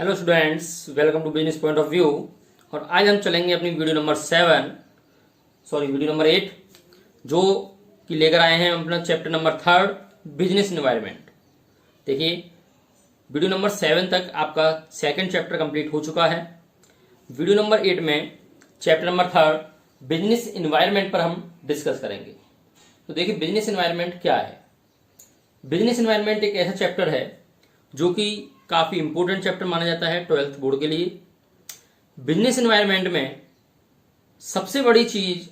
Hello students, welcome to business point of view. और आज हम चलेंगे अपनी वीडियो नंबर 8 जो कि लेकर आए हैं अपना चैप्टर नंबर 3 बिजनेस इन्वायरमेंट। देखिए, वीडियो नंबर 7 तक आपका सेकंड चैप्टर कंप्लीट हो चुका है। वीडियो नंबर 8 में चैप्टर नंबर 3 बिजनेस इन्वायरमेंट पर हम डिस्कस करेंगे। तो देखिए, बिजनेस इन्वायरमेंट क्या है। बिजनेस इन्वायरमेंट एक ऐसा चैप्टर है जो कि काफी इंपॉर्टेंट चैप्टर माना जाता है 12th बोर्ड के लिए। बिजनेस एनवायरनमेंट में सबसे बड़ी चीज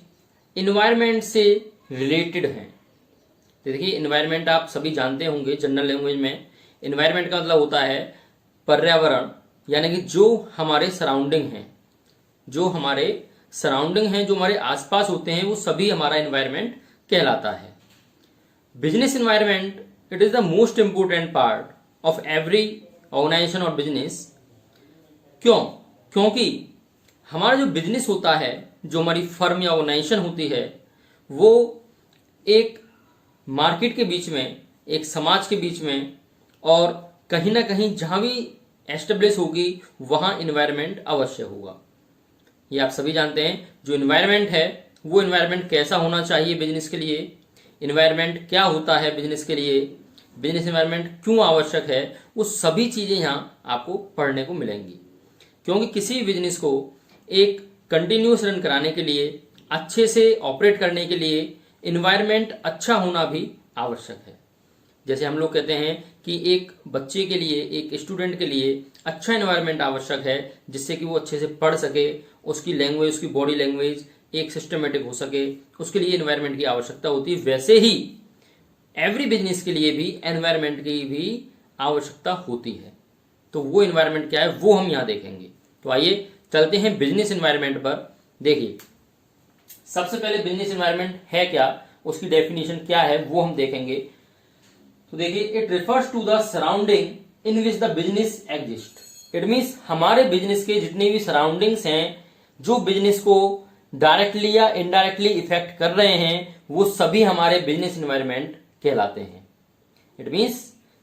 एनवायरनमेंट से रिलेटेड है। तो देखिए, एनवायरनमेंट आप सभी जानते होंगे, जनरल लैंग्वेज में एनवायरनमेंट का मतलब होता है पर्यावरण, यानी कि जो हमारे सराउंडिंग हैं, जो हमारे आसपास होते हैं, वो सभी हमारा एनवायरनमेंट कहलाता है। Business environment it is the most important part of every organisation और बिजनेस। क्योंकि हमारा जो बिजनेस होता है, जो हमारी फर्म या ऑर्गेनाइजेशन होती है, वो एक मार्केट के बीच में, एक समाज के बीच में, और कहीं ना कहीं जहां भी एस्टेब्लिश होगी वहां एनवायरनमेंट अवश्य होगा। ये आप सभी जानते हैं। जो एनवायरनमेंट है वो एनवायरनमेंट कैसा होना चाहिए बिजनेस के लिए, एनवायरनमेंट क्या होता है बिजनेस के लिए, बिजनेस एनवायरनमेंट क्यों आवश्यक है, वो सभी चीजें यहाँ आपको पढ़ने को मिलेंगी। क्योंकि किसी भी बिजनेस को एक कंटिन्यूस रन कराने के लिए, अच्छे से ऑपरेट करने के लिए एनवायरनमेंट अच्छा होना भी आवश्यक है। जैसे हम लोग कहते हैं कि एक बच्चे के लिए, एक स्टूडेंट के लिए अच्छा एनवायरनमेंट आवश्यक है, जिससे कि वो अच्छे से पढ़ सके, उसकी लैंग्वेज, उसकी बॉडी लैंग्वेज एक सिस्टमेटिक हो सके, उसके लिए एनवायरनमेंट की आवश्यकता होती है। वैसे ही एवरी बिजनेस के लिए भी एनवायरनमेंट की भी आवश्यकता होती है। तो वो एनवायरनमेंट क्या है वो हम यहां देखेंगे। तो आइए चलते हैं बिजनेस एनवायरनमेंट पर। देखिए, सबसे पहले बिजनेस एनवायरनमेंट है क्या, उसकी डेफिनेशन क्या है वो हम देखेंगे। तो देखिए, it refers to the surrounding in which the business exist. It means हमारे बिजनेस के जितने भी सराउंडिंग्स हैं, जो बिजनेस को डायरेक्टली या इनडायरेक्टली इफेक्ट कर रहे हैं, वो सभी हमारे बिजनेस एनवायरनमेंट कहलाते हैं। इट मीन्स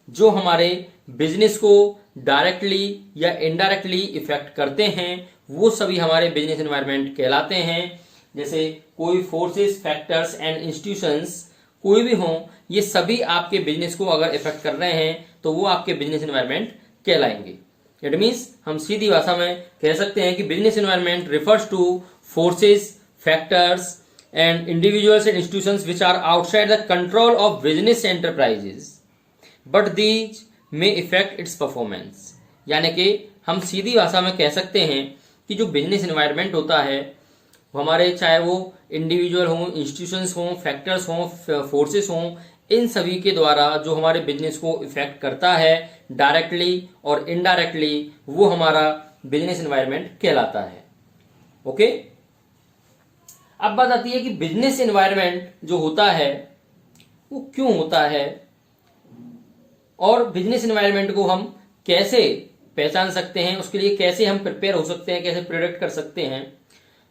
जो हमारे बिजनेस को डायरेक्टली या इनडायरेक्टली इफेक्ट करते हैं, वो सभी हमारे बिजनेस एनवायरनमेंट कहलाते हैं। जैसे कोई फोर्सेस, फैक्टर्स एंड इंस्टीट्यूशंस कोई भी हों, ये सभी आपके बिजनेस को अगर इफेक्ट कर रहे हैं तो वो आपके बिजनेस एनवायरनमेंट कहलाएंगे। इट मीन्स हम सीधी भाषा में कह सकते हैं कि business environment refers two forces, factors and individuals and institutions which are outside the control of business enterprises but these may affect its performance। यानी कि हम सीधी भाषा में कह सकते हैं कि जो बिजनेस एनवायरनमेंट होता है, वो हमारे, चाहे वो इंडिविजुअल हों, इंस्टीट्यूशंस हों, फैक्टर्स हों, फोर्सेस हों, इन सभी के द्वारा जो हमारे बिजनेस को इफेक्ट करता है डायरेक्टली और इनडायरेक्टली, वो हमारा बिजनेस एनवायरनमेंट कहलाता है। ओके, अब बात आती है कि बिजनेस एनवायरनमेंट जो होता है वो क्यों होता है, और बिजनेस एनवायरनमेंट को हम कैसे पहचान सकते हैं, उसके लिए कैसे हम प्रिपेयर हो सकते हैं, कैसे प्रिडिक्ट कर सकते हैं।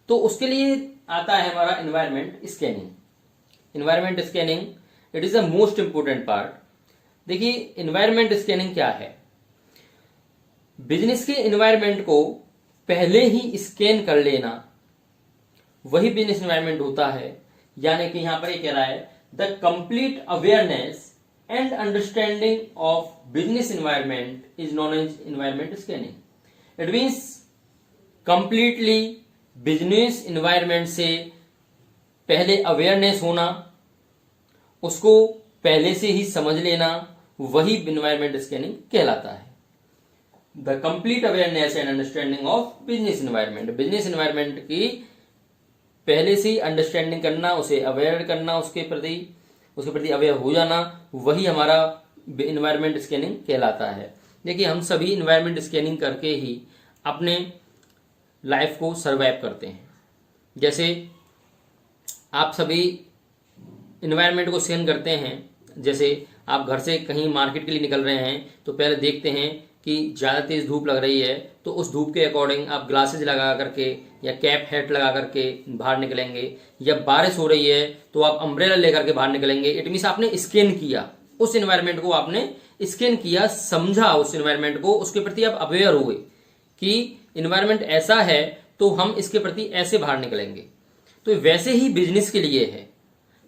तो उसके लिए आता है हमारा environment scanning. Environment scanning it is the most important part. देखिए, एनवायरनमेंट स्कैनिंग क्या है। बिजनेस के एनवायरनमेंट को पहले ही स्कैन कर लेना, वही बिजनेस एनवायरनमेंट होता है। यानी कि यहां पर ये कह रहा है the complete awareness and understanding of business environment is known as environment scanning. It means completely business environment से पहले अवेयरनेस होना, उसको पहले से ही समझ लेना, वही एनवायरनमेंट स्कैनिंग कहलाता है। The complete awareness and understanding of business environment, business environment की पहले से ही अंडरस्टैंडिंग करना, उसे अवेयर करना, उसके प्रति अवेयर हो जाना, वही हमारा एनवायरनमेंट स्कैनिंग कहलाता है। देखिए, हम सभी एनवायरनमेंट स्कैनिंग करके ही अपने लाइफ को सरवाइव करते हैं। जैसे आप सभी एनवायरनमेंट को स्कैन करते हैं। जैसे आप घर से कहीं मार्केट के लिए निकल रहे हैं तो पहले देखते हैं कि ज़्यादा तेज धूप लग रही है, तो उस धूप के अकॉर्डिंग आप ग्लासेज लगा करके या कैप हेट लगा करके बाहर निकलेंगे। या बारिश हो रही है तो आप अम्ब्रेला लेकर के बाहर निकलेंगे। इट मीन्स आपने स्कैन किया, उस एनवायरनमेंट को आपने स्कैन किया, समझा उस एनवायरनमेंट को, उसके प्रति आप अवेयर हुए कि एनवायरनमेंट ऐसा है तो हम इसके प्रति ऐसे बाहर निकलेंगे। तो वैसे ही बिजनेस के लिए है।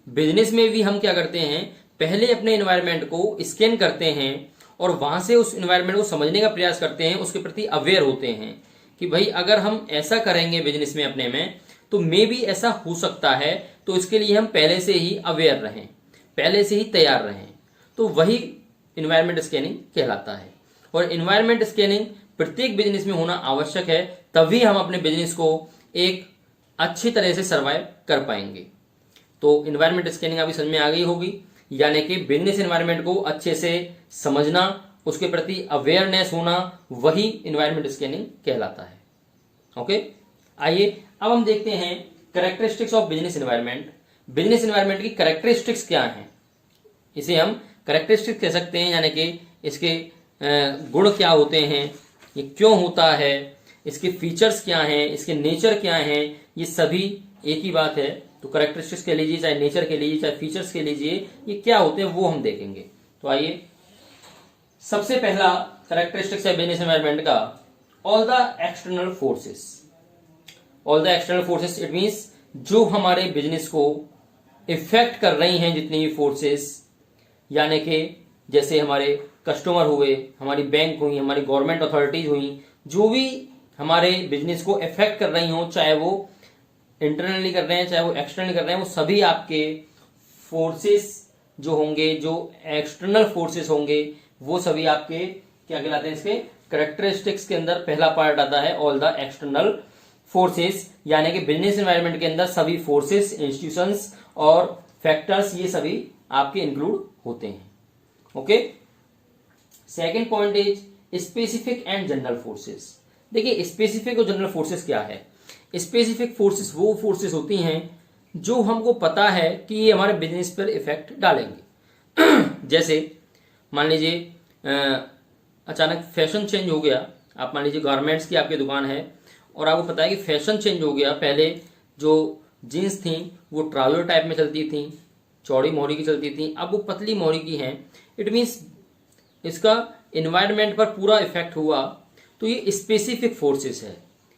बिजनेस में भी हम क्या करते हैं, पहले अपने एनवायरनमेंट को स्कैन करते हैं और वहां से उस एनवायरनमेंट को समझने का प्रयास करते हैं, उसके प्रति अवेयर होते हैं कि भाई अगर हम ऐसा करेंगे बिजनेस में अपने में तो मे भी ऐसा हो सकता है, तो इसके लिए हम पहले से ही अवेयर रहें, पहले से ही तैयार रहें। तो वही एनवायरनमेंट स्कैनिंग कहलाता है। और एनवायरनमेंट स्कैनिंग प्रत्येक बिजनेस में होना आवश्यक है, तभी हम अपने बिजनेस को एक अच्छी तरह से सर्वाइव कर पाएंगे। तो एनवायरनमेंट स्कैनिंग अभी समझ में आ गई होगी, यानी कि बिजनेस एनवायरनमेंट को अच्छे से समझना, उसके प्रति अवेयरनेस होना, वही एनवायरनमेंट स्कैनिंग कहलाता है। ओके, आइए अब हम देखते हैं characteristics of business environment. Business environment की कैरेक्टरिस्टिक्स क्या हैं, इसे हम कैरेक्टरिस्टिक्स कह सकते हैं, यानी कि इसके गुण क्या होते हैं, ये क्यों होता है, इसके फीचर्स क्या हैं, इसके नेचर क्या हैं, ये सभी एक ही बात है। तो कैरेक्टरिस्टिक्स कह लीजिए, चाहे नेचर के लीजिए, चाहे फीचर्स के लीजिए, ये क्या होते हैं वो हम देखेंगे। तो आइए, सबसे पहला कैरेक्टरिस्टिक्स है बिजनेस एनवायरनमेंट का, all the external forces. All the external forces it means जो हमारे बिजनेस को इफेक्ट कर रही हैं जितनी भी फोर्सेस, यानी कि जैसे हमारे कस्टमर हुए, हमारी बैंक हुई, हमारी गवर्नमेंट अथॉरिटीज हुई, जो भी हमारे बिजनेस को इफेक्ट कर रही हो, चाहे वो इंटरनली कर रहे हैं चाहे वो एक्सटर्नली कर रहे हैं, वो सभी आपके फोर्सेस जो होंगे, जो एक्सटर्नल फोर्सेस होंगे, वो सभी आपके क्या कहलाते हैं, इसके कैरेक्टरिस्टिक्स के अंदर पहला पार्ट आता है ऑल द एक्सटर्नल फोर्सेस, यानी कि बिजनेस एनवायरनमेंट के अंदर सभी फोर्सेस, इंस्टीट्यूशंस और फैक्टर्स, ये सभी आपके इंक्लूड होते हैं। Okay, second point is specific and general forces. देखिए, स्पेसिफिक और जनरल फोर्सेस क्या है। स्पेसिफिक फोर्सेस वो फोर्सेस होती हैं जो हमको पता है कि ये हमारे बिजनेस पर इफेक्ट डालेंगे। जैसे मान लीजिए अचानक फैशन चेंज हो गया, आप मान लीजिए गारमेंट्स की आपकी दुकान है और आपको पता है कि फैशन चेंज हो गया, पहले जो जीन्स थी वो ट्राउजर टाइप में चलती थी, चौड़ी मोहरी की चलती थी, अब वो पतली मोहरी की हैं। इट मीन्स इसका एनवायरनमेंट पर पूरा इफेक्ट हुआ। तो ये स्पेसिफिक फोर्सेस है,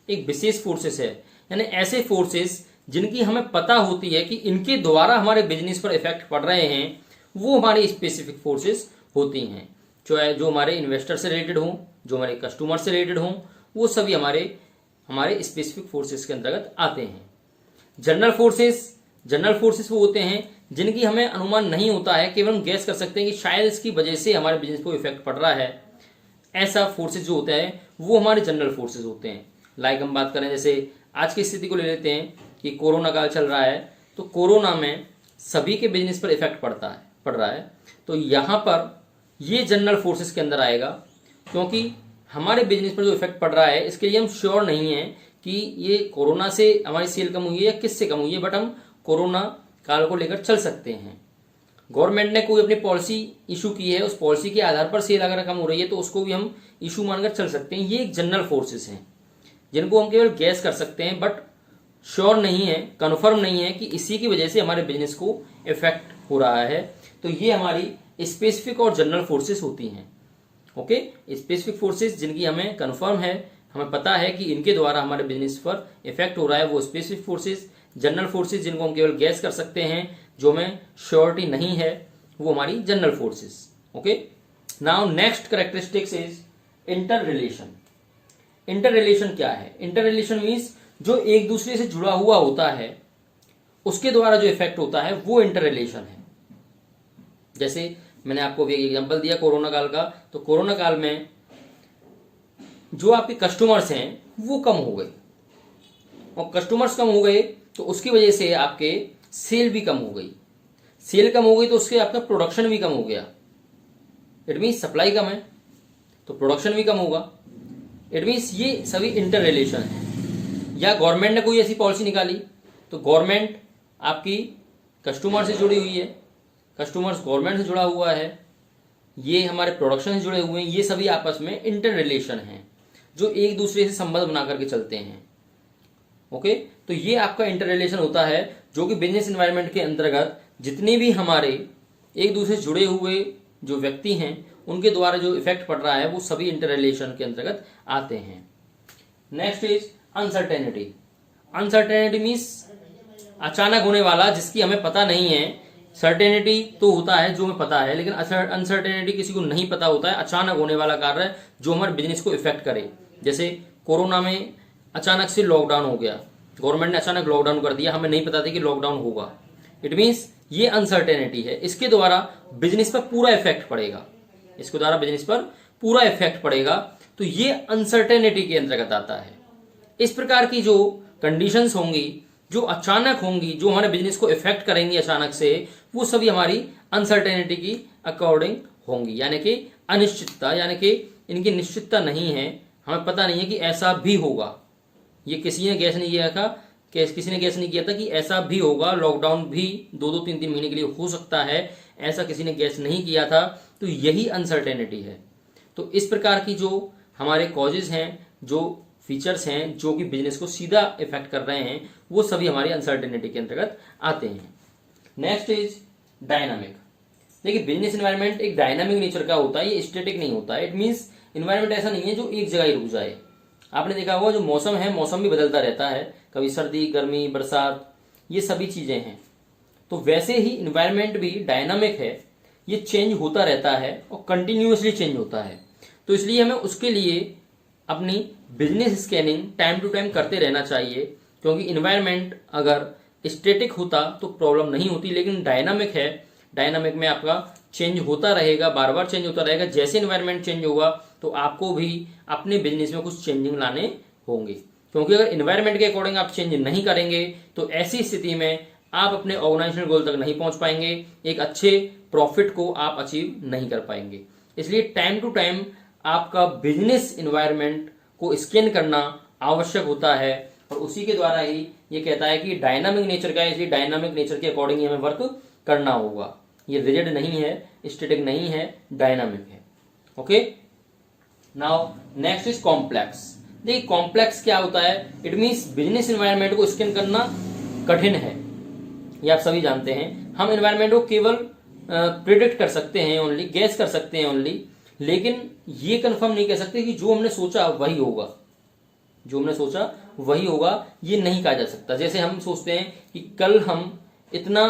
एक विशेष फोर्सेस है, यानी ऐसे फोर्सेस जिनकी हमें पता होती है कि इनके द्वारा हमारे बिजनेस पर इफेक्ट पड़ रहे हैं, वो हमारी स्पेसिफिक फोर्सेस होती हैं। चाहे जो हमारे इन्वेस्टर से रिलेटेड हों, जो हमारे कस्टमर से रिलेटेड हों, वो सभी हमारे स्पेसिफिक फोर्सेस के अंतर्गत आते हैं। जनरल फोर्सेस वो होते हैं जिनकी हमें अनुमान नहीं होता है, केवल हम गैस कर सकते हैं कि शायद इसकी वजह से हमारे बिजनेस को इफेक्ट पड़ रहा है। ऐसा फोर्सेस जो होता है वो हमारे जनरल फोर्सेस होते हैं। लाइक हम बात करें, जैसे आज की स्थिति को ले लेते हैं कि कोरोना काल चल रहा है, तो कोरोना में सभी के बिजनेस पर इफेक्ट पड़ रहा है। तो यहाँ पर ये जनरल फोर्सेस के अंदर आएगा, क्योंकि हमारे बिजनेस पर जो इफेक्ट पड़ रहा है इसके लिए हम श्योर नहीं है कि ये कोरोना से हमारी सेल कम हुई है या किससे कम हुई है, बट हम कोरोना काल को लेकर चल सकते हैं। गवर्नमेंट ने कोई अपनी पॉलिसी इशू की है, उस पॉलिसी के आधार पर सेल अगर कम हो रही है तो उसको भी हम इशू मानकर चल सकते हैं। ये एक जनरल फोर्सेस हैं जिनको हम केवल गैस कर सकते हैं, बट श्योर नहीं है, कन्फर्म नहीं है कि इसी की वजह से हमारे बिजनेस को इफेक्ट हो रहा है। तो ये हमारी स्पेसिफिक और जनरल फोर्सेस होती हैं। ओके, स्पेसिफिक फोर्सेस जिनकी हमें कन्फर्म है, हमें पता है कि इनके द्वारा हमारे बिजनेस पर इफेक्ट हो रहा है, वो स्पेसिफिक फोर्सेस। जनरल फोर्सेस जिनको हम केवल गैस कर सकते हैं, जो हमें श्योरिटी नहीं है, वो हमारी general forces. Okay, now next characteristics is inter relation. Inter relation क्या है? इंटर रिलेशन मीन्स जो एक दूसरे से जुड़ा हुआ होता है उसके द्वारा जो इफेक्ट होता है वो इंटर रिलेशन है। जैसे मैंने आपको भी एक एग्जांपल दिया कोरोना काल का, तो कोरोना काल में जो आपके कस्टमर्स हैं वो कम हो गए, और कस्टमर्स कम हो गए तो उसकी वजह से आपके सेल भी कम हो गई। सेल कम हो गई तो उसके आपका प्रोडक्शन भी कम हो गया। इट मीन्स सप्लाई कम है तो प्रोडक्शन भी कम होगा। इट मीन्स ये सभी इंटर रिलेशन है। या गवर्नमेंट ने कोई ऐसी पॉलिसी निकाली तो गवर्नमेंट आपकी कस्टमर से जुड़ी हुई है, कस्टमर्स गवर्नमेंट से जुड़ा हुआ है, ये हमारे प्रोडक्शन से जुड़े हुए हैं। ये सभी आपस में इंटर रिलेशन हैं जो एक दूसरे से संबंध बना करके चलते हैं। ओके, तो ये आपका इंटर रिलेशन होता है जो कि बिजनेस एनवायरनमेंट के अंतर्गत जितने भी हमारे एक दूसरे से जुड़े हुए जो व्यक्ति हैं उनके द्वारा जो इफेक्ट पड़ रहा है वो सभी इंटर रिलेशन के अंतर्गत आते हैं। Next is uncertainty. Uncertainty means अचानक होने वाला, जिसकी हमें पता नहीं है। सर्टेनिटी तो होता है जो हमें पता है, लेकिन अनसर्टेनिटी किसी को नहीं पता होता है। अचानक होने वाला कार्य जो हमारे बिजनेस को इफेक्ट करे। जैसे कोरोना में अचानक से लॉकडाउन हो गया, गवर्नमेंट ने अचानक लॉकडाउन कर दिया, हमें नहीं पता था कि लॉकडाउन होगा। इट मीन्स ये अनसर्टेनिटी है, इसके द्वारा बिजनेस पर पूरा इफेक्ट पड़ेगा, इसके द्वारा बिजनेस पर पूरा इफेक्ट पड़ेगा। तो ये अनसर्टेनिटी के अंतर्गत आता है। इस प्रकार की जो कंडीशंस होंगी, जो अचानक होंगी, जो हमारे बिजनेस को इफेक्ट करेंगी अचानक से, वो सभी हमारी अनसर्टेनिटी की अकॉर्डिंग होंगी, यानी कि अनिश्चितता, यानी कि इनकी निश्चितता नहीं है, हमें पता नहीं है कि ऐसा भी होगा। ये किसी ने गैस नहीं किया था, किसी ने गैस नहीं किया था कि ऐसा भी होगा, लॉकडाउन भी 2-2, 3-3 महीने के लिए हो सकता है, ऐसा किसी ने गैस नहीं किया था। तो यही अनसर्टेनिटी है। तो इस प्रकार की जो हमारे कॉजेज हैं, जो फीचर्स हैं, जो कि बिजनेस को सीधा इफेक्ट कर रहे हैं, वो सभी हमारी अनसर्टेनिटी के अंतर्गत आते हैं। Next is dynamic. देखिए, बिजनेस एनवायरनमेंट एक डायनामिक नेचर का होता है, ये स्टैटिक नहीं होता है। इट मीन्स एनवायरनमेंट ऐसा नहीं है जो एक जगह ही रुक जाए। आपने देखा होगा जो मौसम है, मौसम भी बदलता रहता है, कभी सर्दी, गर्मी, बरसात, ये सभी चीजें हैं। तो वैसे ही एनवायरनमेंट भी डायनामिक है, ये चेंज होता रहता है और कंटिन्यूअसली चेंज होता है। तो इसलिए हमें उसके लिए अपनी business scanning time to time करते रहना चाहिए, क्योंकि इन्वायरमेंट अगर स्टैटिक होता तो प्रॉब्लम नहीं होती, लेकिन डायनामिक है, डायनामिक में आपका चेंज होता रहेगा, बार बार चेंज होता रहेगा। जैसे इन्वायरमेंट चेंज होगा तो आपको भी अपने बिजनेस में कुछ चेंजिंग लाने होंगे, क्योंकि अगर इन्वायरमेंट के अकॉर्डिंग आप चेंज नहीं करेंगे तो ऐसी स्थिति में आप अपने ऑर्गेनाइजेशनल गोल तक नहीं पहुंच पाएंगे, एक अच्छे प्रॉफिट को आप अचीव नहीं कर पाएंगे। इसलिए टाइम टू टाइम आपका बिजनेस इन्वायरमेंट को स्कैन करना आवश्यक होता है, और उसी के द्वारा ही ये कहता है कि डायनामिक नेचर का है, इसलिए डायनामिक नेचर के अकॉर्डिंग ही हमें वर्क करना होगा। ये रिजिड नहीं है, स्टैटिक नहीं है, डायनामिक है। Okay, now next is complex. देखिए, कॉम्प्लेक्स क्या होता है? इट मीन्स बिजनेस इन्वायरमेंट को स्कैन करना कठिन है, ये आप सभी जानते हैं। हम इन्वायरमेंट को केवल प्रिडिक्ट कर सकते हैं, ओनली गैस कर सकते हैं ओनली, लेकिन ये कंफर्म नहीं कह सकते कि जो हमने सोचा वही होगा, जो हमने सोचा वही होगा, ये नहीं कहा जा सकता। जैसे हम सोचते हैं कि कल हम इतना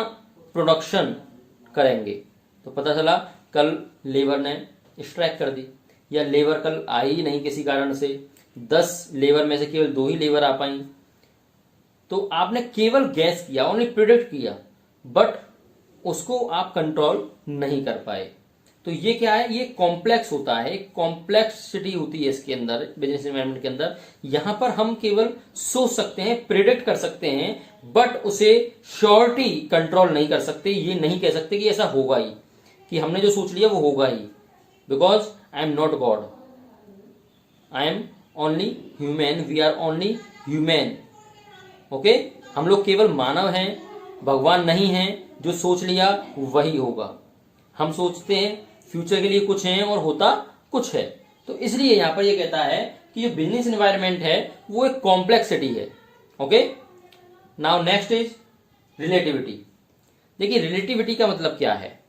प्रोडक्शन करेंगे, तो पता चला कल लेबर ने स्ट्राइक कर दी, या लेबर कल आई ही नहीं किसी कारण से, 10 लेबर में से केवल 2 ही लेबर आ पाई। तो आपने केवल गैस किया, ओनली प्रिडिक्ट किया, बट उसको आप कंट्रोल नहीं कर पाए। तो ये क्या है? ये कॉम्प्लेक्स होता है, कॉम्प्लेक्सिटी होती है इसके अंदर, बिजनेस एनवायरनमेंट के अंदर। यहां पर हम केवल सोच सकते हैं, प्रिडिक्ट कर सकते हैं, बट उसे श्योरिटी कंट्रोल नहीं कर सकते। ये नहीं कह सकते कि ऐसा होगा ही, कि हमने जो सोच लिया वो होगा ही, because I am not god, I am only human, we are only human. Okay, हम लोग केवल मानव हैं, भगवान नहीं हैं। जो सोच लिया वही होगा। हम सोचते हैं फ्यूचर के लिए कुछ है और होता कुछ है। तो इसलिए यहां पर ये कहता है कि जो बिजनेस एनवायरनमेंट है वो एक कॉम्प्लेक्सिटी है। Okay, now next is relativity. देखिए, रिलेटिविटी का मतलब क्या है?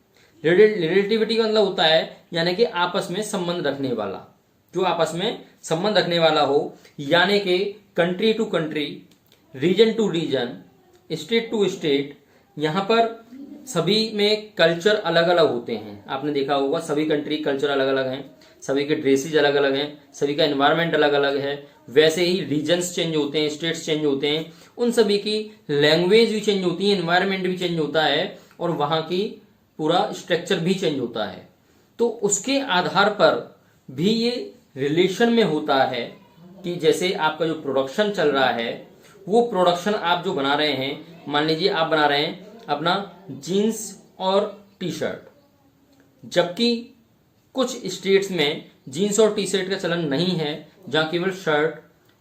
रिलेटिविटी का मतलब होता है यानी कि आपस में संबंध रखने वाला, जो आपस में संबंध रखने वाला हो, यानी कि country to country, region to region, state to state. यहां पर सभी में कल्चर अलग अलग होते हैं। आपने देखा होगा सभी कंट्री कल्चर अलग अलग हैं, सभी के ड्रेसेज अलग अलग हैं, सभी का एनवायरनमेंट अलग अलग है। वैसे ही रीजन्स चेंज होते हैं, स्टेट्स चेंज होते हैं, उन सभी की लैंग्वेज भी चेंज होती है, एनवायरनमेंट भी चेंज होता है, और वहां की पूरा स्ट्रक्चर भी चेंज होता है। तो उसके आधार पर भी ये रिलेशन में होता है कि जैसे आपका जो प्रोडक्शन चल रहा है, वो प्रोडक्शन आप जो बना रहे हैं, मान लीजिए आप बना रहे हैं अपना जीन्स और टी शर्ट, जबकि कुछ स्टेट्स में जीन्स और टी शर्ट का चलन नहीं है, जहां केवल शर्ट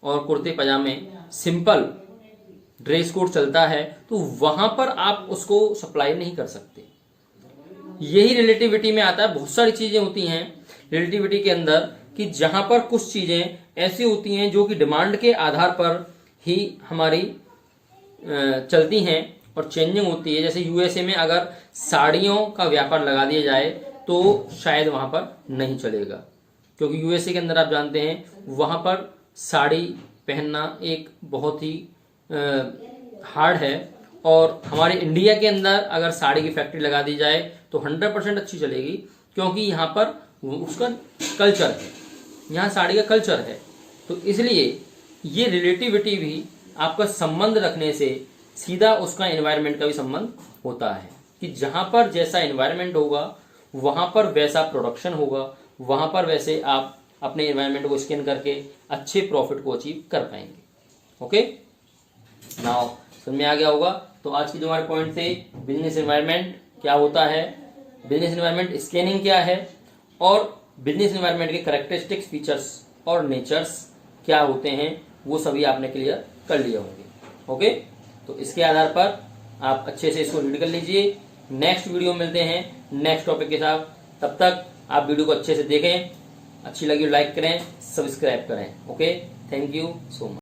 और कुर्ते पजामे, सिंपल ड्रेस कोड चलता है, तो वहां पर आप उसको सप्लाई नहीं कर सकते। यही रिलेटिविटी में आता है। बहुत सारी चीजें होती हैं रिलेटिविटी के अंदर, कि जहां पर कुछ चीजें ऐसी होती हैं जो कि डिमांड के आधार पर ही हमारी चलती हैं और चेंजिंग होती है। जैसे यूएसए में अगर साड़ियों का व्यापार लगा दिया जाए तो शायद वहां पर नहीं चलेगा, क्योंकि यूएसए के अंदर आप जानते हैं वहां पर साड़ी पहनना एक बहुत ही हार्ड है, और हमारे इंडिया के अंदर अगर साड़ी की फैक्ट्री लगा दी जाए तो 100% अच्छी चलेगी, क्योंकि यहाँ पर उसका कल्चर है, यहाँ साड़ी का कल्चर है। तो इसलिए ये रिलेटिविटी भी आपका संबंध रखने से सीधा उसका एनवायरनमेंट का भी संबंध होता है, कि जहां पर जैसा एनवायरनमेंट होगा वहां पर वैसा प्रोडक्शन होगा, वहां पर वैसे आप अपने एनवायरनमेंट को स्कैन करके अच्छे प्रॉफिट को अचीव कर पाएंगे। ओके, नाउ समझ में आ गया होगा। तो आज की जो हमारे पॉइंट थे, बिजनेस एनवायरनमेंट क्या होता है, बिजनेस एनवायरनमेंट स्कैनिंग क्या है, और बिजनेस एनवायरनमेंट के कैरेक्टरिस्टिक्स, फीचर्स और नेचर्स क्या होते हैं, वो सभी आपने क्लियर कर लिए होंगे। ओके, तो इसके आधार पर आप अच्छे से इसको रीड कर लीजिए। नेक्स्ट वीडियो मिलते हैं नेक्स्ट टॉपिक के साथ, तब तक आप वीडियो को अच्छे से देखें, अच्छी लगी लाइक करें, सब्सक्राइब करें। Okay, thank you so much.